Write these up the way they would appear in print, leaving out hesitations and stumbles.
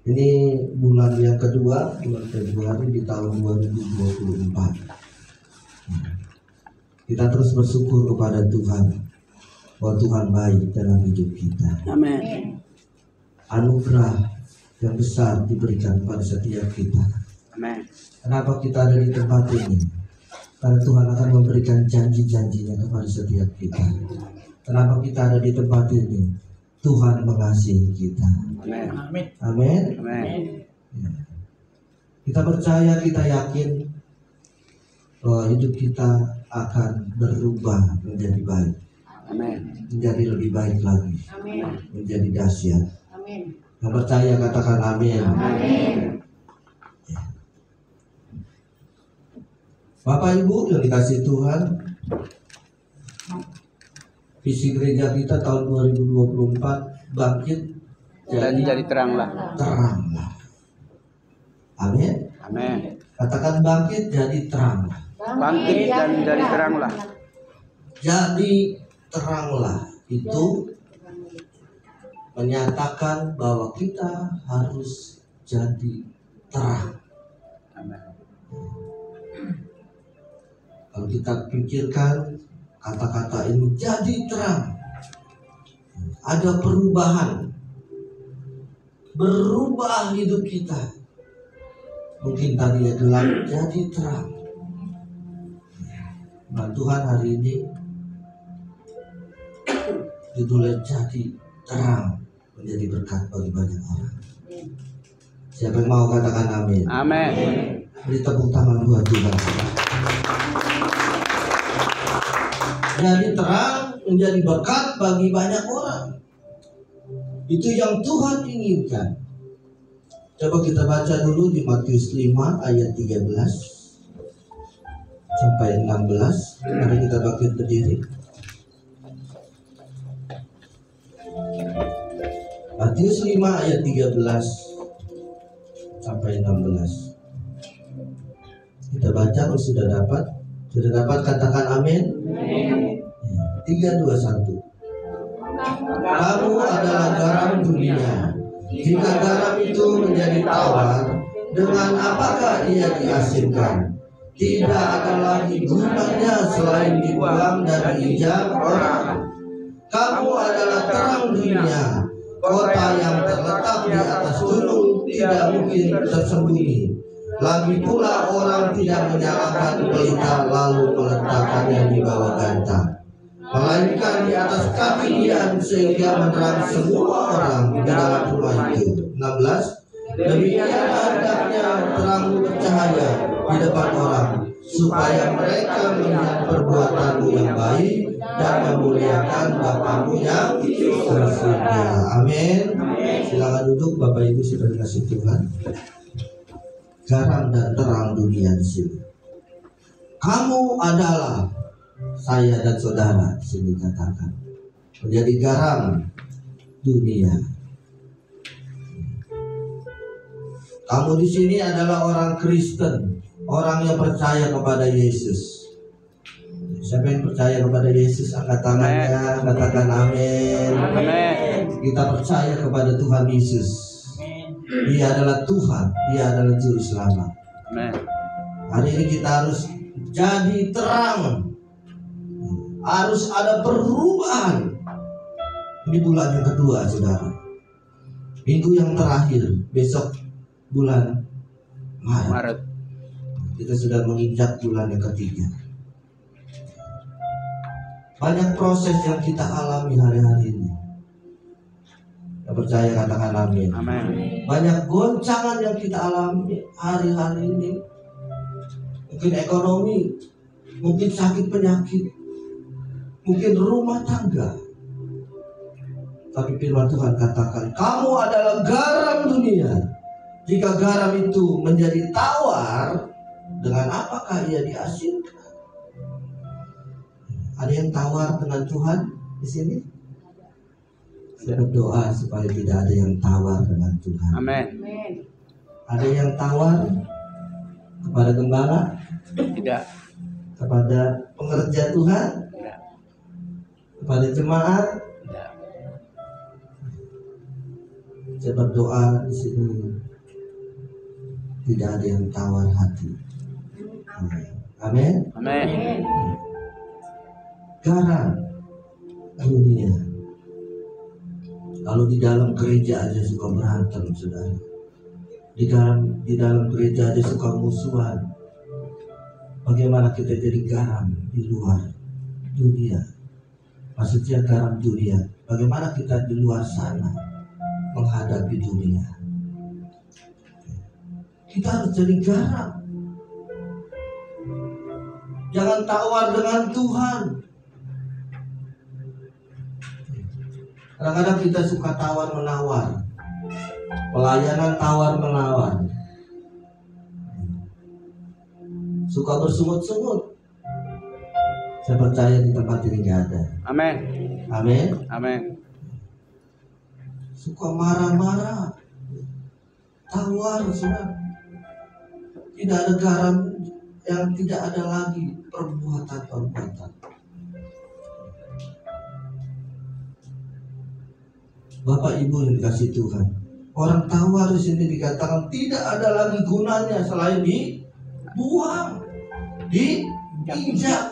Ini bulan yang kedua, bulan Februari di tahun 2024. Kita terus bersyukur kepada Tuhan bahwa Tuhan baik dalam hidup kita. Amin. Anugerah yang besar diberikan pada setiap kita. Amin. Kenapa kita ada di tempat ini? Karena Tuhan akan memberikan janji-janjinya kepada setiap kita. Kenapa kita ada di tempat ini? Tuhan mengasihi kita. Amin. Amin. Amin. Ya. Kita percaya, kita yakin bahwa hidup kita akan berubah menjadi baik. Amin. Menjadi lebih baik lagi. Amin. Menjadi dahsyat. Amin. Yang percaya katakan amin. Amin. Ya. Bapak Ibu yang dikasihi Tuhan, visi gereja kita tahun 2024 bangkit Dan jadi teranglah. teranglah. Amin. Amin. Katakan bangkit jadi teranglah. Bangkit dan jadi teranglah. Jadi teranglah itu menyatakan bahwa kita harus jadi terang. Amin. Kalau kita pikirkan kata-kata ini jadi terang, ada perubahan, berubah hidup kita. Mungkin tadinya gelap jadi terang. Nah, Tuhan hari ini judulnya jadi terang, menjadi berkat bagi banyak orang. Siapa yang mau katakan amin? Amin. Beri tepuk tangan buat Tuhan. Jadi terang, menjadi berkat bagi banyak orang. Itu yang Tuhan inginkan. Coba kita baca dulu di Matius 5 ayat 13 sampai 16. Mari kita bangkit berdiri. Matius 5 ayat 13 sampai 16. Kita baca, kalau sudah dapat? Sudah dapat katakan amin. 3, 2, 1. Kamu adalah garam dunia. Jika garam itu menjadi tawar, dengan apakah ia diasinkan? Tidak ada lagi gunanya selain dibuang dan diinjak orang. Kamu adalah terang dunia. Kota yang terletak di atas gunung tidak mungkin tersembunyi. Lagi pula orang tidak menyalakan pelita lalu meletakkannya di bawah gantang, melainkan di atas kaki dian sehingga menerang semua orang di dalam rumah itu. 16. Demikian hendaknya terangmu bercahaya di depan orang, supaya mereka melihat perbuatanmu yang baik dan memuliakan Bapamu yang di surga. Amin. Silakan duduk, Bapak Ibu sudah dikasih Tuhan. Garam dan terang dunia di sini. Kamu adalah, saya dan saudara di sini katakan, menjadi garam dunia. Kamu di sini adalah orang Kristen, orang yang percaya kepada Yesus. Siapa yang percaya kepada Yesus, angkat tangannya, katakan amin. Amin. Kita percaya kepada Tuhan Yesus. Dia adalah Tuhan, Dia adalah Juru Selamat. Amin. Hari ini kita harus jadi terang. Harus ada perubahan. Ini bulan yang kedua, saudara. Minggu yang terakhir, besok bulan Maret. Kita sudah menginjak bulan yang ketiga. Banyak proses yang kita alami hari-hari ini. Yang percaya katakan amin. Amin. Banyak goncangan yang kita alami hari-hari ini. Mungkin ekonomi, mungkin sakit penyakit, mungkin rumah tangga. Tapi firman Tuhan katakan, kamu adalah garam dunia. Jika garam itu menjadi tawar, dengan apakah ia diasinkan? Ada yang tawar dengan Tuhan di sini? Saya berdoa supaya tidak ada yang tawar dengan Tuhan. Amin. Ada yang tawar kepada gembala? Tidak. Kepada pengerja Tuhan? Tidak. Kepada jemaat? Tidak. Saya berdoa di sini tidak ada yang tawar hati. Amin. Amin. Garam dunia. Kalau di dalam gereja aja suka berantem, saudara. Di dalam gereja aja suka musuhan. Bagaimana kita jadi garam di luar dunia? Maksudnya garam dunia. Bagaimana kita di luar sana menghadapi dunia? Kita harus jadi garam. Jangan tawar dengan Tuhan. Kadang-kadang kita suka tawar-menawar. Pelayanan tawar-menawar. Suka bersungut-sungut. Saya percaya di tempat ini nggak ada. Amin. Amin. Amin. Suka marah-marah. Tawar, saudara. Tidak ada garam, yang tidak ada lagi perbuatan-perbuatan. Bapak Ibu yang dikasih Tuhan, orang tawar di sini dikatakan tidak ada lagi gunanya selain dibuang, diinjak.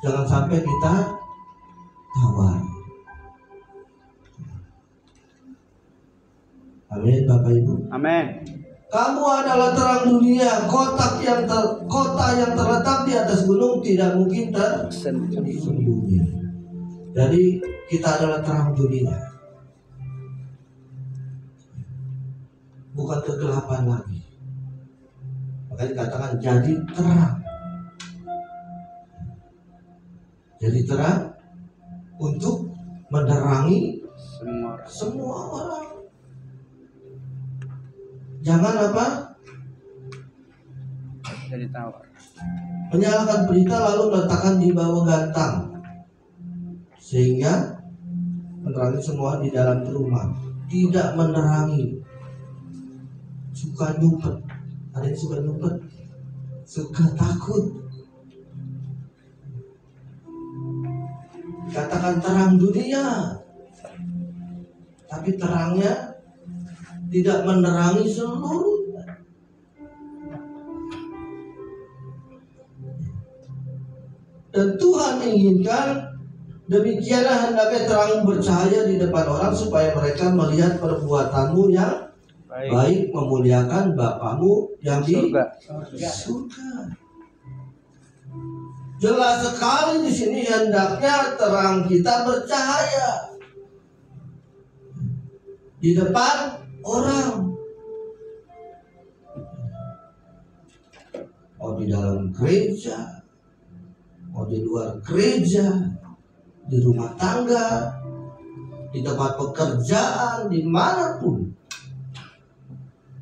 Jangan sampai kita tawar. Amin, Bapak Ibu. Amin. Kamu adalah terang dunia. Kota yang terletak di atas gunung tidak mungkin tersembunyi. Jadi kita adalah terang dunia, bukan kegelapan lagi. Makanya dikatakan jadi terang. Jadi terang untuk menerangi semua orang. Jangan apa? Jadi tawar. Menyalakan pelita lalu meletakkan di bawah gantang, sehingga menerangi semua di dalam rumah. Tidak menerangi, suka nyumpet. Ada yang suka nyumpet, suka takut. Katakan terang dunia, tapi terangnya tidak menerangi seluruhnya. Dan Tuhan inginkan demikianlah hendaknya terang bercahaya di depan orang supaya mereka melihat perbuatanmu yang baik memuliakan Bapamu yang di surga. Jelas sekali di sini hendaknya terang kita bercahaya di depan orang. Mau di dalam gereja, mau di luar gereja, di rumah tangga, di tempat pekerjaan, dimanapun,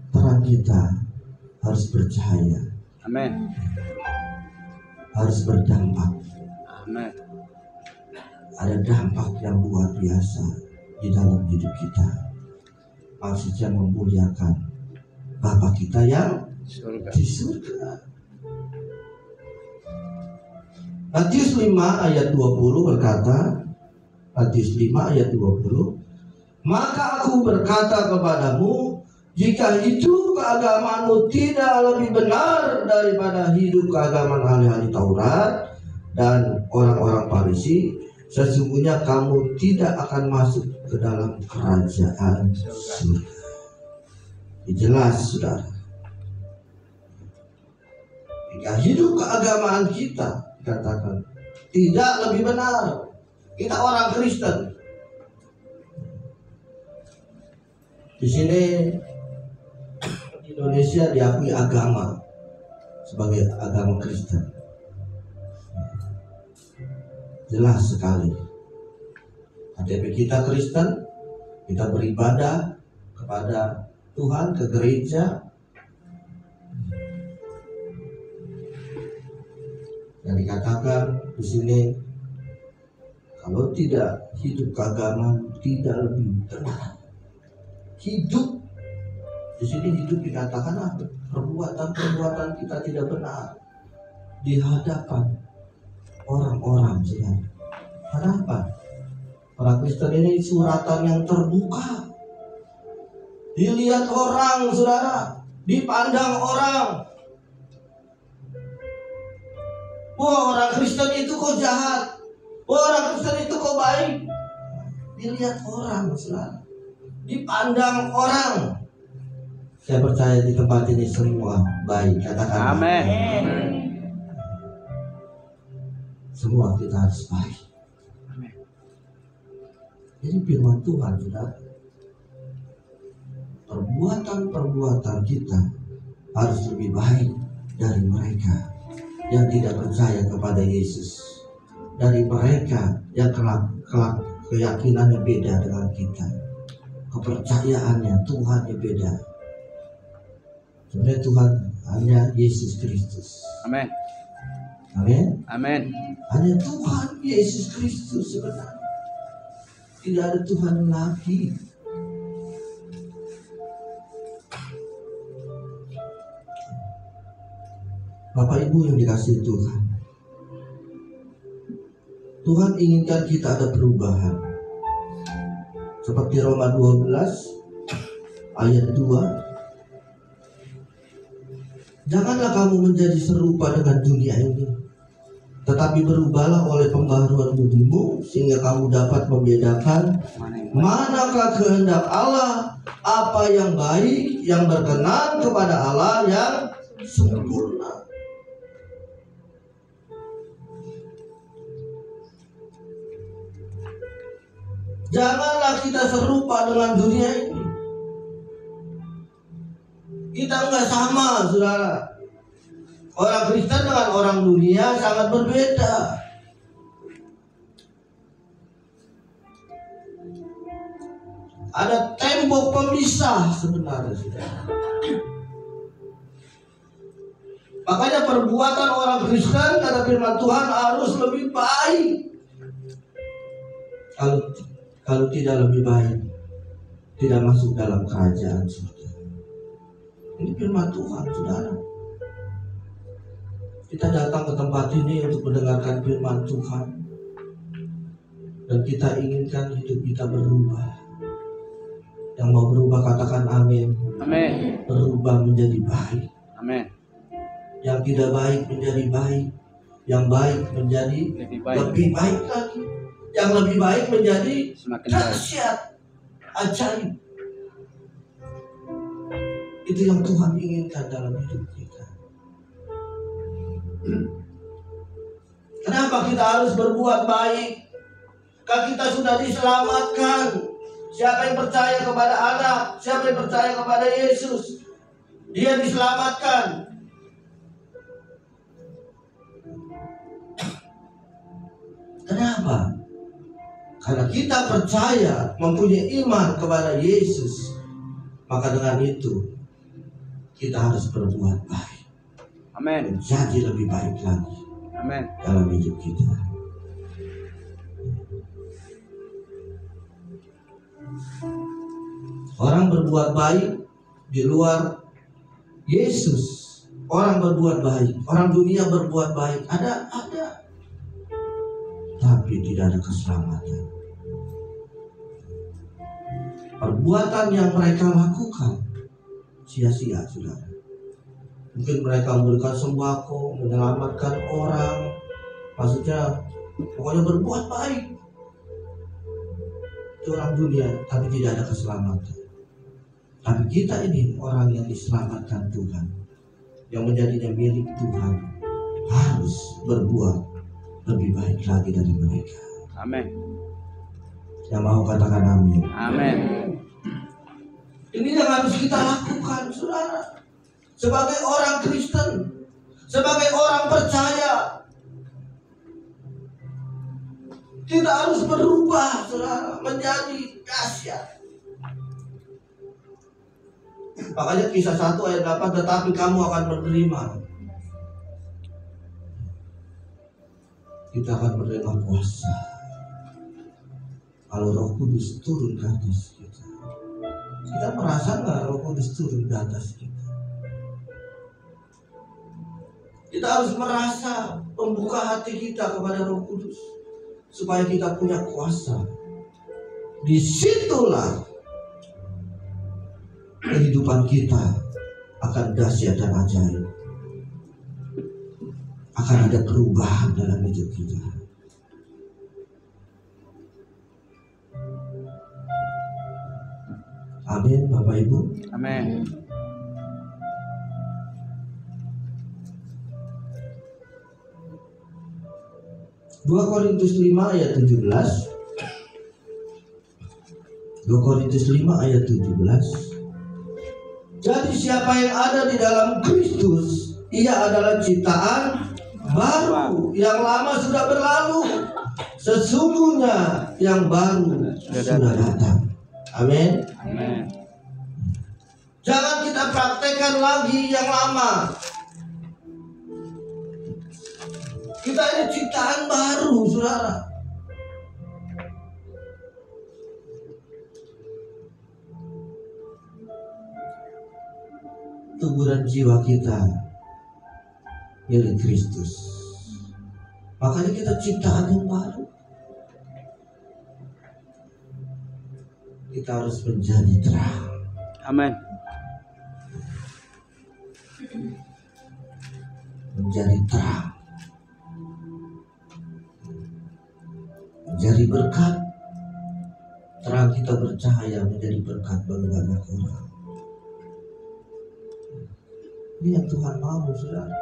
terang kita harus bercahaya. Amin. Harus berdampak. Amin. Ada dampak yang luar biasa di dalam hidup kita. Maksudnya memuliakan Bapa kita yang di surga. Matius 5 ayat 20 berkata, Matius 5 ayat 20, maka aku berkata kepadamu, jika hidup keagamaanmu tidak lebih benar daripada hidup keagamaan ahli-ahli Taurat dan orang-orang Farisi, sesungguhnya kamu tidak akan masuk ke dalam kerajaan surga. Jelas, saudara. Jika hidup keagamaan kita katakan tidak lebih benar, kita orang Kristen. Di sini di Indonesia diakui agama sebagai agama Kristen. Jelas sekali. KTP kita Kristen, kita beribadah kepada Tuhan, ke gereja. Yang dikatakan di sini, kalau tidak hidup keagamaan tidak lebih benar. Hidup di sini hidup dikatakan apa? Perbuatan-perbuatan kita tidak benar di hadapan orang-orang, saudara. Kenapa? Orang Kristen ini suratan yang terbuka. Dilihat orang, saudara, dipandang orang. Wah, orang Kristen itu kok jahat. Wah, orang Kristen itu kok baik. Dilihat orang, saudara, dipandang orang. Saya percaya di tempat ini semua baik. Katakan Amin. semua kita harus baik. Amin. Ini firman Tuhan, saudara. Perbuatan-perbuatan kita harus lebih baik dari mereka yang tidak percaya kepada Yesus, dari mereka yang kelak keyakinannya beda dengan kita, kepercayaannya Tuhannya beda. Sebenarnya Tuhan hanya Yesus Kristus. Amin. Amin. Amin. Hanya Tuhan Yesus Kristus sebenarnya. Tidak ada Tuhan lagi. Bapak Ibu yang dikasihi Tuhan, Tuhan inginkan kita ada perubahan. Seperti Roma 12 ayat 2. Janganlah kamu menjadi serupa dengan dunia ini, tetapi berubahlah oleh pembaharuan budimu, sehingga kamu dapat membedakan manakah kehendak Allah, apa yang baik, yang berkenan kepada Allah, yang sempurna. Janganlah kita serupa dengan dunia ini. Kita enggak sama, saudara. Orang Kristen dengan orang dunia sangat berbeda. Ada tembok pemisah sebenarnya, saudara. Makanya perbuatan orang Kristen, kata firman Tuhan, harus lebih baik. Kalau tidak lebih baik, tidak masuk dalam kerajaan surga. Ini firman Tuhan, saudara. Kita datang ke tempat ini untuk mendengarkan firman Tuhan, dan kita inginkan hidup kita berubah. Yang mau berubah katakan amin. Amin. Berubah menjadi baik. Amin. Yang tidak baik menjadi baik. Yang baik menjadi lebih baik lagi. Yang lebih baik menjadi semakin baik. dahsyat, ajaib. Itu yang Tuhan inginkan dalam hidup kita. Kenapa kita harus berbuat baik? Karena kita sudah diselamatkan. Siapa yang percaya kepada Anak, siapa yang percaya kepada Yesus, dia diselamatkan. Kenapa? Karena kita percaya, mempunyai iman kepada Yesus, maka dengan itu kita harus berbuat baik. Amin. Menjadi lebih baik lagi Amin. dalam hidup kita. Orang berbuat baik di luar Yesus. Orang berbuat baik, orang dunia berbuat baik, ada, tapi tidak ada keselamatan. Perbuatan yang mereka lakukan sia-sia, saudara. Mungkin mereka memberikan sembako, menyelamatkan orang, maksudnya pokoknya berbuat baik. Itu orang dunia, tapi tidak ada keselamatan. Tapi kita ini orang yang diselamatkan Tuhan, yang menjadinya milik Tuhan, harus berbuat lebih baik lagi dari mereka. Amin. Yang mau katakan amin. Amin. Ini yang harus kita lakukan, saudara. Sebagai orang Kristen, sebagai orang percaya, kita harus berubah, saudara, menjadi dahsyat. Makanya Kisah 1 ayat 8, tetapi kamu akan menerima. Kita akan menerima kuasa kalau Roh Kudus turun ke atas kita. Kita merasa nggak Roh Kudus turun ke atas kita? Kita harus merasa membuka hati kita kepada Roh Kudus supaya kita punya kuasa disitulah kehidupan kita akan dahsyat dan ajaib. Akan ada perubahan dalam hidup kita. Amin, Bapak Ibu. Amin. Dua Korintus 5 ayat 17. 2 Korintus 5 ayat 17. Jadi siapa yang ada di dalam Kristus, ia adalah ciptaan baru. Yang lama sudah berlalu, sesungguhnya yang baru sudah datang. Amin. Amin. Jangan kita praktekkan lagi yang lama. Kita ini ciptaan baru, saudara. Tuburan jiwa kita milik Kristus. Makanya kita ciptaan yang baru. Kita harus menjadi terang. Amin. Menjadi terang. Menjadi berkat. Terang kita bercahaya menjadi berkat bagi banyak orang. Ini yang Tuhan mau, saudara.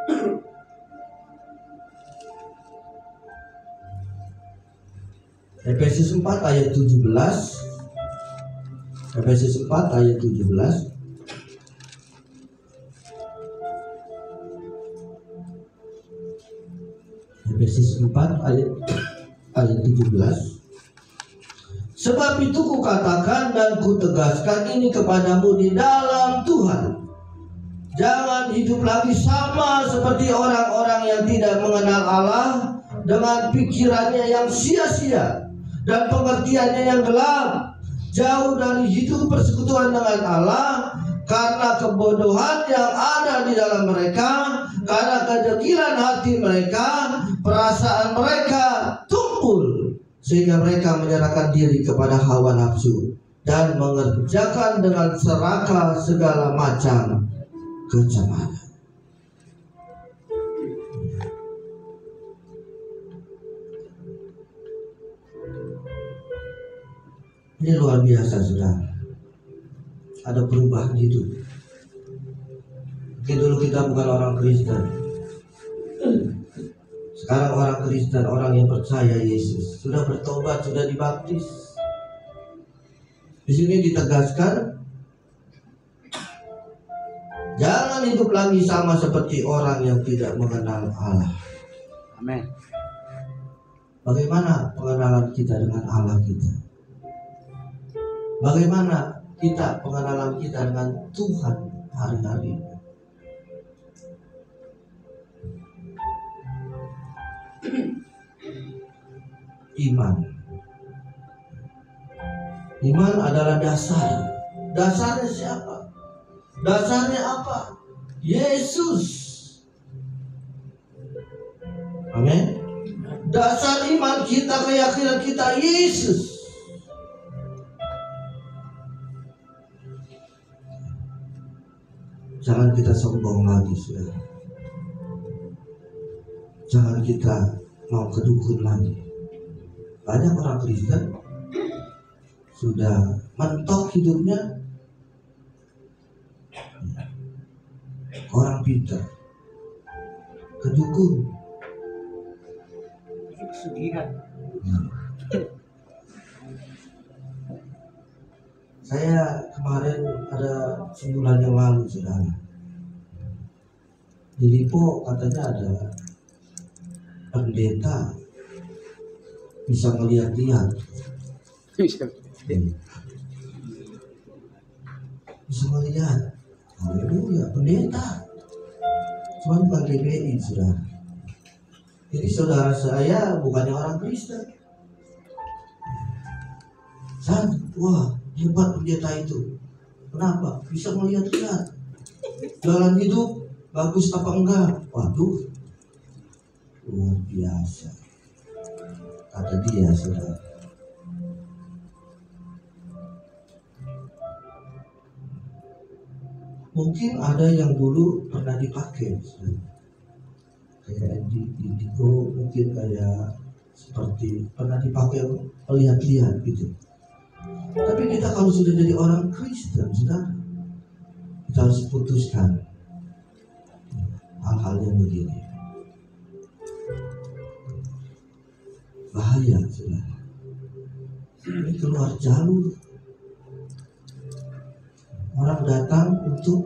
Efesus 4 ayat 17. Efesus 4 ayat 17. Efesus 4 ayat 17. Sebab itu kukatakan dan kutegaskan ini kepadamu di dalam Tuhan. Jangan hidup lagi sama seperti orang-orang yang tidak mengenal Allah, dengan pikirannya yang sia-sia dan pengertiannya yang gelap, jauh dari hidup persekutuan dengan Allah, karena kebodohan yang ada di dalam mereka, karena kedegilan hati mereka, perasaan mereka tumpul, sehingga mereka menyerahkan diri kepada hawa nafsu dan mengerjakan dengan serakah segala macam kecemaran. Ini luar biasa, saudara. Ada perubahan hidup. Mungkin dulu kita bukan orang Kristen. Sekarang orang Kristen, orang yang percaya Yesus, sudah bertobat, sudah dibaptis. Di sini ditegaskan, jangan hidup lagi sama seperti orang yang tidak mengenal Allah. Amin. Bagaimana pengenalan kita dengan Allah kita? Bagaimana kita pengenalan kita dengan Tuhan hari-hari? Iman. Iman adalah dasar. Dasarnya siapa? Dasarnya apa? Yesus. Amin. Dasar iman kita, keyakinan kita, Yesus. Jangan kita sombong lagi, saudara. Jangan kita mau kedukun lagi. Banyak orang Kristen sudah mentok hidupnya orang pintar, kedukun, Pesugihan. Saya kemarin ada sebulan yang lalu, saudara, di Lipo katanya ada pendeta bisa melihat-lihat. Bisa melihat. Haleluya, pendeta. Cuma bukan GBI, saudara. Jadi saudara saya bukannya orang Kristen. Wah, hebat pendeta itu. Kenapa? Bisa melihat-lihat jalan hidup bagus apa enggak. Waduh, luar biasa, kata dia, saudara. Mungkin ada yang dulu pernah dipakai, kayak indigo, mungkin kayak seperti pernah dipakai lihat-lihat gitu. Tapi kita kalau sudah jadi orang Kristen, sudah kita harus putuskan hal-hal yang begini. Bahaya, sudah. Ini keluar jalur. Orang datang untuk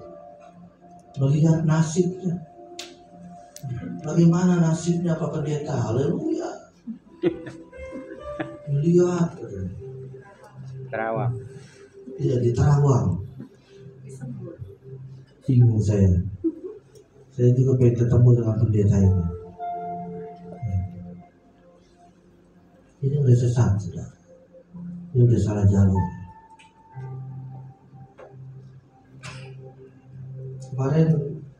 melihat nasibnya. Bagaimana nasibnya Pak Pendeta? Haleluya. Melihat. Terawang. Iya, di Terawang. Bingung saya. Saya juga pengen ketemu dengan pendeta ini. Ini udah sesat sudah. Ini udah salah jalur. Kemarin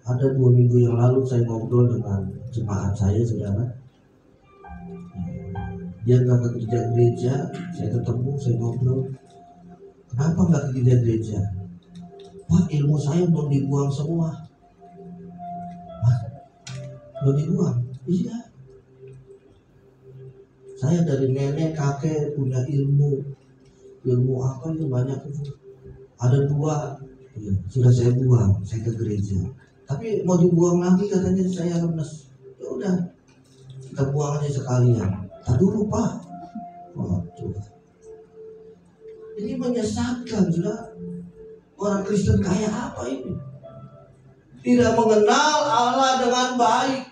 ada 2 minggu yang lalu saya ngobrol dengan jemaat saya, saudara. Dia nggak ke gereja, saya ketemu, saya ngobrol. Kenapa nggak ke gereja? Pak, ilmu saya belum dibuang semua. Hah? Belum dibuang? Iya. Saya dari nenek kakek punya ilmu apa itu banyak itu. Ada 2. Ya, sudah saya buang, saya ke gereja. Tapi mau dibuang lagi katanya saya lemes. Ya udah, kita buang aja sekalian. Tak dulu Pak. Waduh. Ini menyesatkan, sudah. Orang Kristen kayak apa ini? Tidak mengenal Allah dengan baik,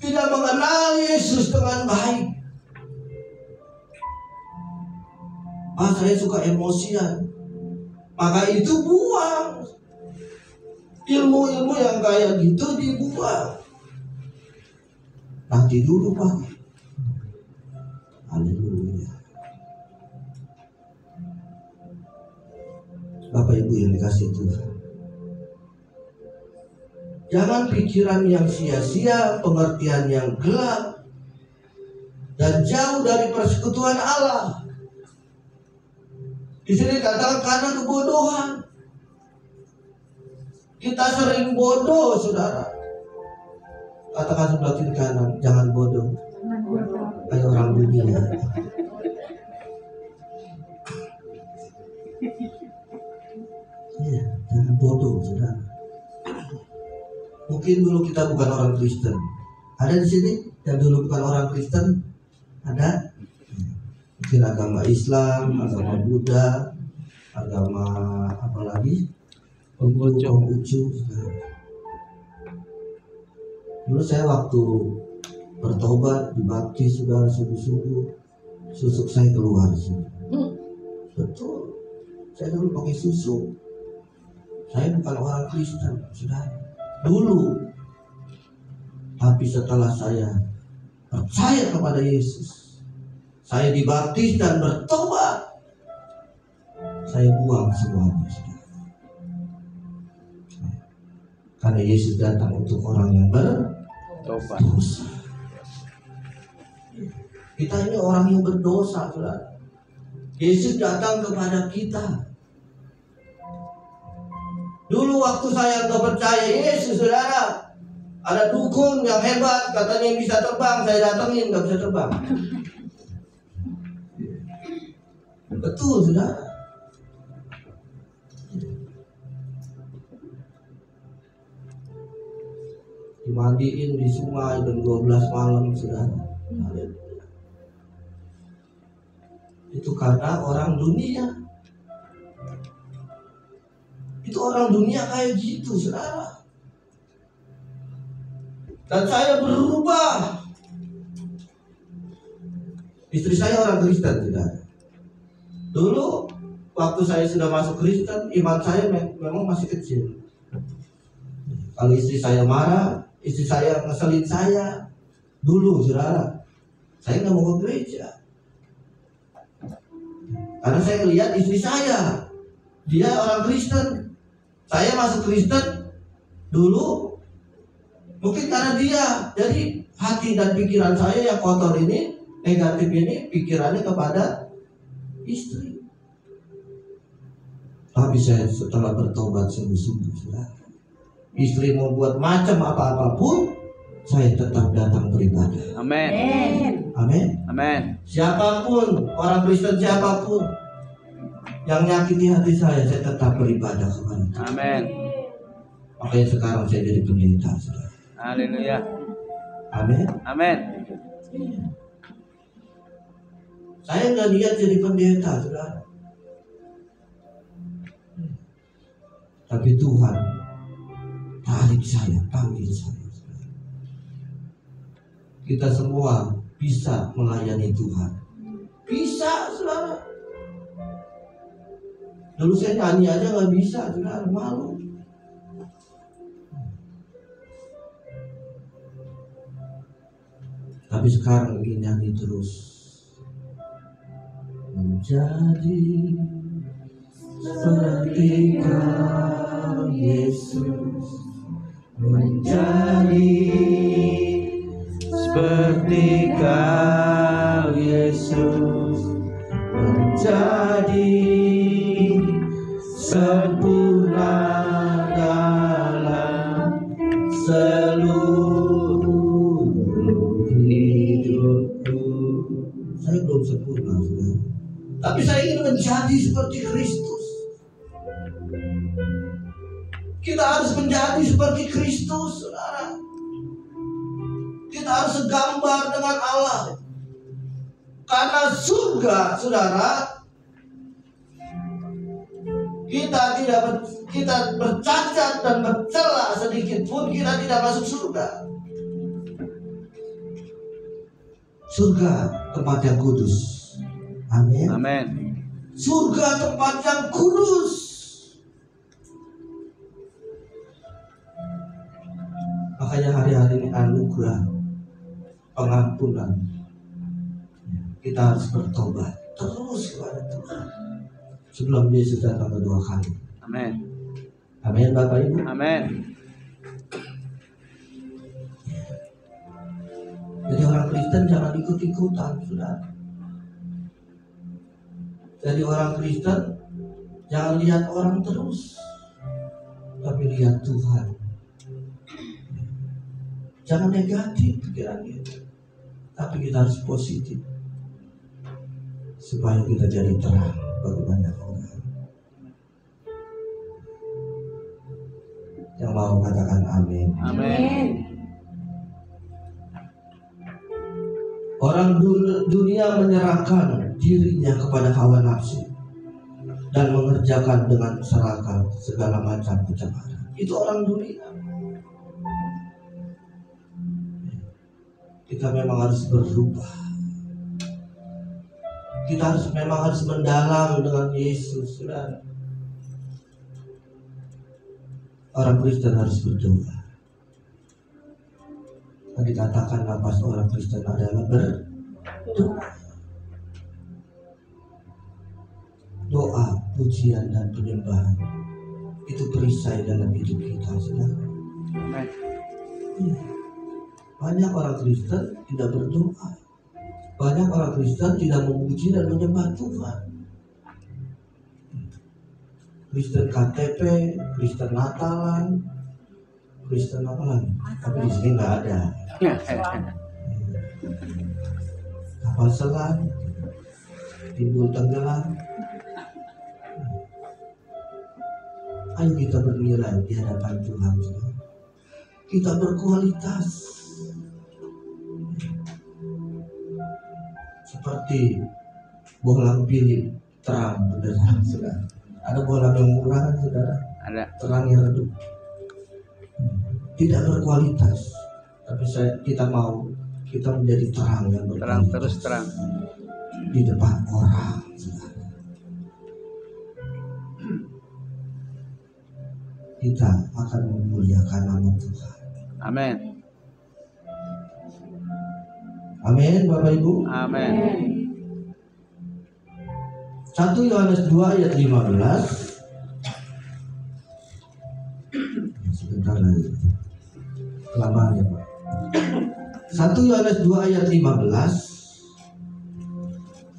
tidak mengenal Yesus dengan baik. Saya suka emosian. Maka itu buang. Ilmu-ilmu yang kayak gitu dibuang. Nanti dulu Pak. Haleluya. Bapak Ibu yang dikasih Tuhan, jangan pikiran yang sia-sia, pengertian yang gelap, dan jauh dari persekutuan Allah. Di sini katakan karena kebodohan. Kita sering bodoh, saudara. Katakan sebelah kiri kanan, jangan bodoh. Kayak orang dunia. Iya, jangan bodoh, saudara. Mungkin dulu kita bukan orang Kristen. Ada di sini yang dulu bukan orang Kristen? Ada? Mungkin agama Islam, agama Buddha, agama apa lagi? Konghucu. Dulu saya waktu bertobat, dibaptis, sudah sungguh-sungguh, susuk saya keluar sih. Betul, saya dulu pakai susuk. Saya bukan orang Kristen, sudah dulu. Tapi setelah saya percaya kepada Yesus, saya dibaptis dan bertobat, saya buang semuanya, sudah. Karena Yesus datang untuk orang yang berdosa. Kita ini orang yang berdosa, saudara. Yesus datang kepada kita. Dulu waktu saya nggak percaya Yesus, saudara, ada dukun yang hebat, katanya bisa terbang, saya datangin nggak bisa terbang. Betul, saudara. Dimandiin di sungai jam 12 malam, saudara. Itu karena orang dunia. Itu orang dunia kayak gitu, saudara. Dan saya berubah. Istri saya orang Kristen, saudara. Dulu waktu saya sudah masuk Kristen, iman saya memang masih kecil. Kalau istri saya marah, istri saya ngeselin saya, dulu saudara, saya nggak mau ke gereja. Karena saya lihat istri saya, dia orang Kristen, saya masuk Kristen dulu, mungkin karena dia. Jadi hati dan pikiran saya yang kotor ini, negatif ini, pikirannya kepada istri. Tapi saya setelah bertobat sungguh-sungguh, saudara, istri mau buat macam apa-apapun, saya tetap datang beribadah. Amin. Amin. Amin. Siapapun, orang Kristen siapapun yang nyakiti hati saya tetap beribadah kepada Tuhan. Amin. Makanya sekarang saya jadi pendeta, saudara. Haleluya. Amin. Amin. Saya nggak lihat jadi pendeta, saudara. Tapi Tuhan tarik saya, panggil saya. Kita semua bisa melayani Tuhan. Bisa, saudara. Dulu saya nyanyi aja nggak bisa, saudara, malu. Tapi sekarang ingin nyanyi terus. Menjadi seperti Kau Yesus, menjadi seperti Kau Yesus, menjadi sempurna dalam seluruh hidupku. Saya belum sempurna, saudara. Tapi saya ingin menjadi seperti Kristus. Kita harus menjadi seperti Kristus, saudara. Kita harus segambar dengan Allah. Karena surga, saudara, kita bercacat dan bercela sedikit pun kita tidak masuk surga. Surga tempat yang kudus. Amin. Amin. Surga tempat yang kudus. Makanya hari-hari ini anugerah pengampunan. Kita harus bertobat terus kepada Tuhan sebelum Yesus datang kedua kali. Amin. Amin, Bapak Ibu. Amin. Jadi orang Kristen jangan ikut-ikutan, saudara. Jadi orang Kristen jangan lihat orang terus, tapi lihat Tuhan. Jangan negatif pikiran kita, tapi kita harus positif supaya kita jadi terang bagi banyak orang. Yang mau katakan amin. Amin. Orang dunia menyerahkan dirinya kepada hawa nafsu dan mengerjakan dengan serakah segala macam pencemaran. Itu orang dunia. Kita memang harus berubah. Kita memang harus mendalam dengan Yesus, saudara. Orang Kristen harus berdoa. Dikatakan nafas orang Kristen adalah berdoa. Doa, pujian dan penyembahan itu perisai dalam hidup kita, saudara. Banyak orang Kristen tidak berdoa. Banyak orang Kristen tidak memuji dan menyembah Tuhan. Kristen KTP, Kristen Natalan, Kristen apa lagi? Tapi di sini nggak ada. Kapal selam, timbul tenggelam. Ayo kita bernilai di hadapan Tuhan. Kita berkualitas. Seperti bohlam pilih terang, saudara. Ada bohlam yang murah, saudara. Ada. Terang yang redup. Tidak berkualitas, tapi kita mau kita menjadi terang yang berkualitas. Terang terus terang di depan orang, saudara. Kita akan memuliakan nama Tuhan. Amin. Amin, Bapak Ibu. Amin. 1 Yohanes 2 ayat 15. Sebentar lagi. Kelamaan ya, Pak. 1 Yohanes 2 ayat 15.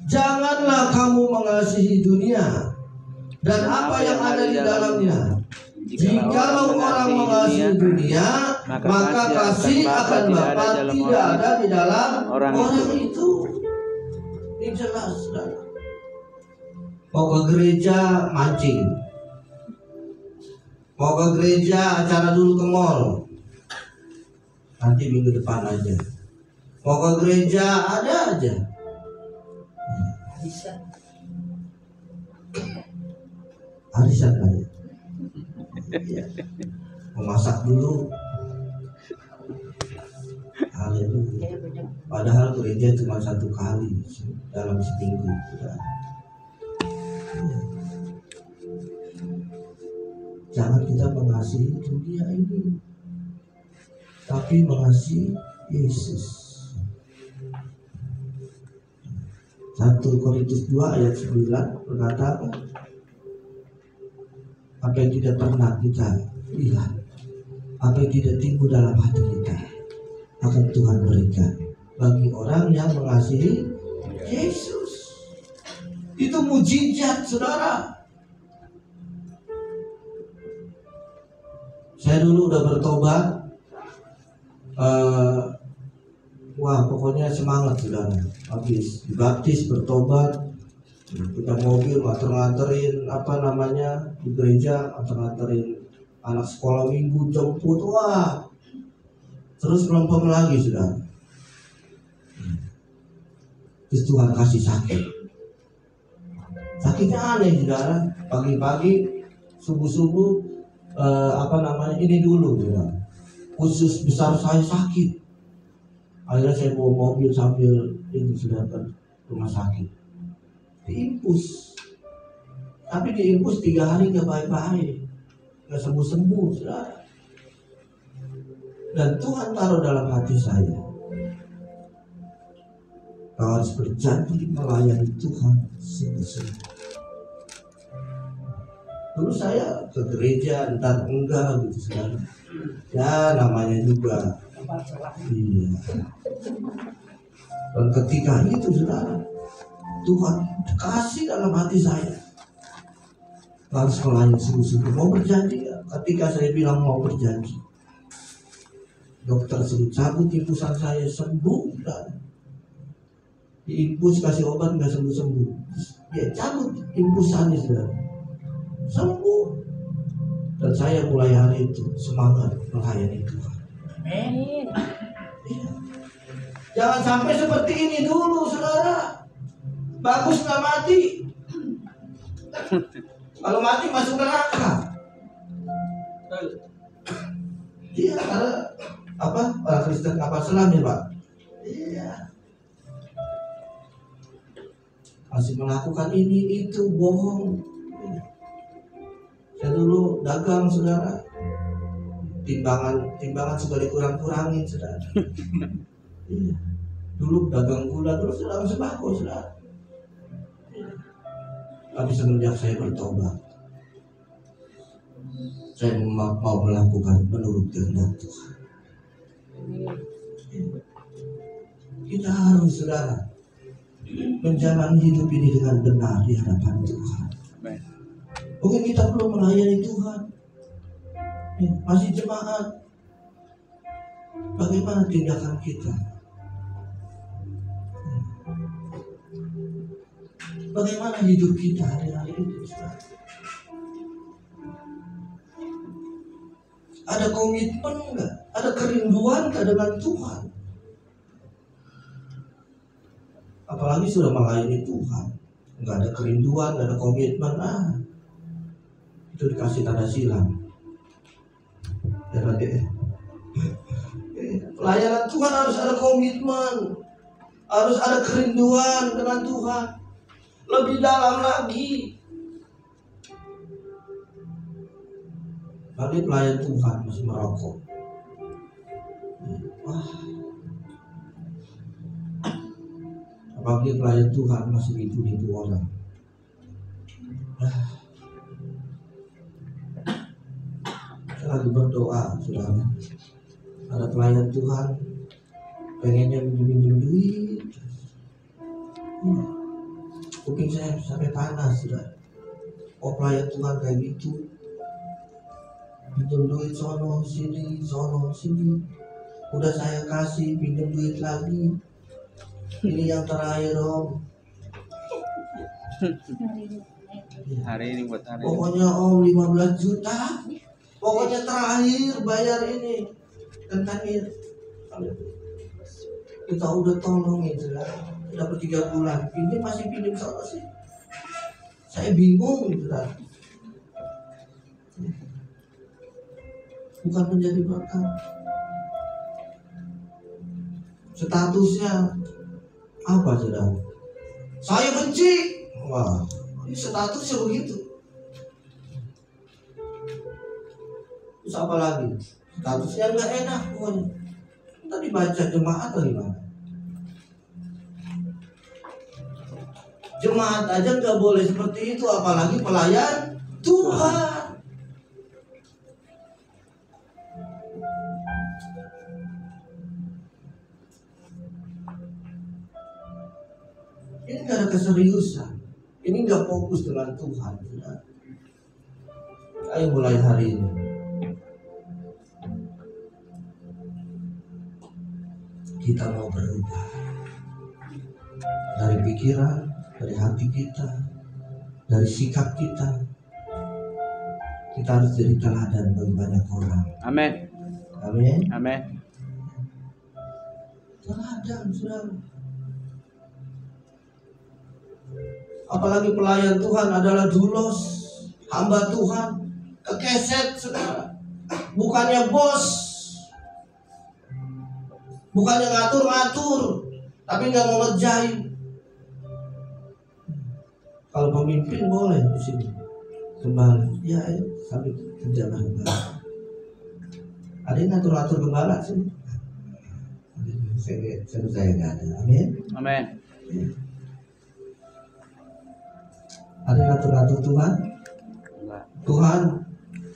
Janganlah kamu mengasihi dunia dan apa yang ada di dalamnya. Jikalau orang mengasihi dunia, maka kasih akan Bapa tidak ada di dalam orang itu. Ini jelas, saudara. Mau ke gereja mancing, mau ke gereja acara dulu ke mall, nanti minggu depan aja. Mau ke gereja ada aja. Arisan aja. Memasak dulu. Haleluya. Padahal gereja cuma 1 kali dalam seminggu. Jangan kita mengasihi dunia ini, tapi mengasihi Yesus. 1 Korintus 2 ayat 9 berkata, apa yang tidak pernah kita lihat, apa yang tidak timbul dalam hati kita, akan Tuhan berikan bagi orang yang mengasihi Yesus. Itu mujizat, saudara. Saya dulu udah bertobat, wah pokoknya semangat, saudara. Habis dibaptis, bertobat, punya mobil, nganterin di gereja, nganterin anak sekolah minggu, jemput, wah, terus melempem lagi, saudara. Terus Tuhan kasih sakitnya aneh, saudara. Pagi-pagi, subuh-subuh, ini dulu, saudara. Usus besar saya sakit. Akhirnya saya bawa mobil sambil ini sudah ke rumah sakit. Diimpus, tapi diimpus 3 hari gak baik-baik, gak sembuh-sembuh, saudara. Dan Tuhan taruh dalam hati saya, kau harus berjanji melayani Tuhan sungguh-sungguh. Dulu saya ke gereja entar enggak gitu, saudara. Ya namanya juga, iya. Dan ketika itu, saudara, Tuhan kasih dalam hati saya, harus melayani sungguh-sungguh. Mau berjanji ya? Ketika saya bilang mau berjanji, dokter suruh cabut impusan saya, sembuh, dan diimpus kasih obat nggak sembuh-sembuh. Ya cabut impusannya, saudara, sembuh. Dan saya mulai hari itu semangat melayani Tuhan. Amin. Ya. Jangan sampai seperti ini dulu, saudara. Bagus nggak mati. Kalau mati masuk neraka. Iya, karena orang Kristen kapal selam ya, Pak. Iya. Masih melakukan ini itu bohong. Saya dulu dagang, saudara. Timbangan suka dikurang-kurangin, saudara. Iya. Dulu dagang gula, terus dagang sembako, saudara. Tapi semenjak saya bertobat, saya mau melakukan menurut kehendak Tuhan. Kita harus, saudara, menjalani hidup ini dengan benar di hadapan Tuhan. Mungkin kita belum melayani Tuhan, masih jemaat. Bagaimana tindakan kita? Bagaimana hidup kita hari-hari ini, saudara? Ada komitmen enggak? Ada kerinduan enggak dengan Tuhan? Apalagi sudah melayani Tuhan, enggak ada kerinduan, enggak ada komitmen, itu dikasih tanda silam. Ya nanti, pelayanan Tuhan harus ada komitmen, harus ada kerinduan dengan Tuhan. Lebih dalam lagi. Tapi pelayan Tuhan masih merokok. Wah. Apalagi pelayan Tuhan masih nipu-nipu orang. Saya lagi berdoa, saudara. Ada pelayan Tuhan pengennya minjem duit. Kuping saya sampai panas, saudara. Oh, pelayan Tuhan kayak gitu. pinjam duit sono sini. Udah saya kasih, pinjam duit lagi. Ini yang terakhir Om. Hari ini buat hari ini. Pokoknya Om 15 juta. Pokoknya terakhir bayar ini. Dan terakhir kita udah tolongin sudah. Dapat 3 bulan. Ini masih pinjam sono sih. Saya bingung gitu kan. Bukan menjadi berkat. Statusnya apa saudara? Saya benci. Wah, ini statusnya begitu. Terus apa lagi? Statusnya nggak enak pokoknya. Kita dibaca jemaat atau gimana? Jemaat aja nggak boleh seperti itu, apalagi pelayan Tuhan. Ini nggak ada keseriusan. Ini nggak fokus dengan Tuhan. Ayo mulai hari ini. Kita mau berubah dari pikiran, dari hati kita, dari sikap kita. Kita harus jadi teladan bagi banyak orang. Amin. Amin. Amin. Teladan, saudara. Apalagi pelayan Tuhan adalah dulos, hamba Tuhan, kekeset, saudara. Bukannya bos, bukannya ngatur-ngatur, tapi nggak mau ngerjain. Kalau pemimpin boleh di sini gembala, ya sambil kerja bareng. Ada yang ngatur-ngatur gembala sini? Saya nggak ada. Amin. Amin. Ada yang ngatur-ngatur Tuhan? Tuhan,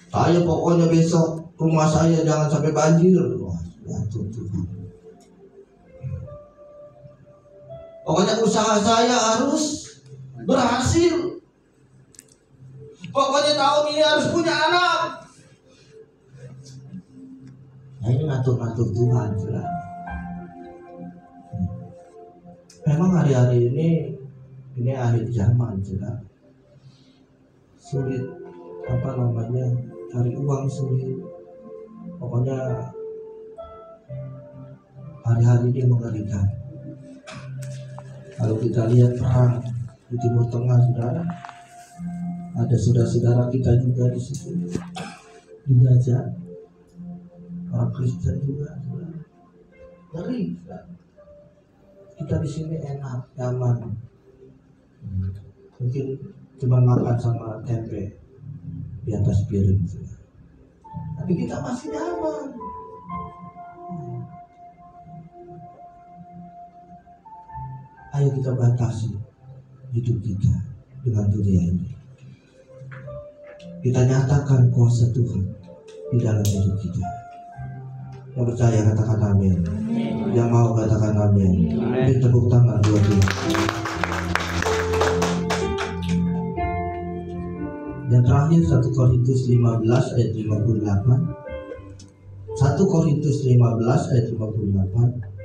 saya pokoknya besok rumah saya jangan sampai banjir. Wah, ngatur Tuhan. Pokoknya usaha saya harus berhasil. Pokoknya tahun ini harus punya anak. Nah, ini ngatur-ngatur Tuhan, saudara. Memang hari-hari ini akhir zaman, saudara. Sulit, cari uang sulit. Pokoknya hari-hari ini mengerikan. Kalau kita lihat perang di Timur Tengah, saudara, ada saudara-saudara kita juga di situ dijajah, orang Kristen juga, saudara. Ngeri, saudara. Kita di sini enak, nyaman. Mungkin cuma makan sama tempe di atas piring, saudara. Tapi kita masih nyaman. Ayo kita batasi hidup kita dengan dunia ini. Kita nyatakan kuasa Tuhan di dalam hidup kita. Yang percaya katakan amin. Yang mau katakan amin. Beri tepuk tangan buat Tuhan. Yang terakhir 1 Korintus 15 ayat 58. 1 Korintus 15 ayat 58.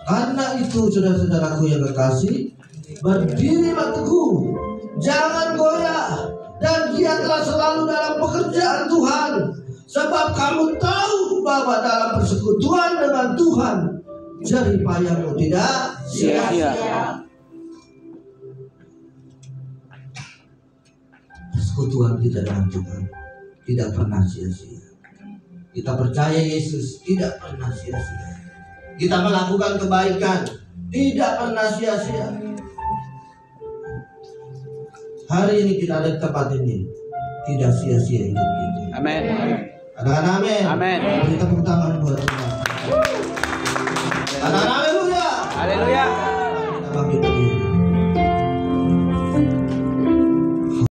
Karena itu saudara-saudaraku yang kekasih, berdirilah teguh, jangan goyah, dan giatlah selalu dalam pekerjaan Tuhan, sebab kamu tahu bahwa dalam persekutuan dengan Tuhan jerih payahmu tidak sia-sia. Persekutuan kita dengan Tuhan tidak pernah sia-sia. Kita percaya Yesus tidak pernah sia-sia. Kita melakukan kebaikan tidak pernah sia-sia. Hari ini kita ada di tempat ini, tidak sia-sia hidup kita. Amin. Katakan amin. Amin. Beri tepuk tangan buat Tuhan. Katakan haleluya. Haleluya. Kita bangkit berdiri.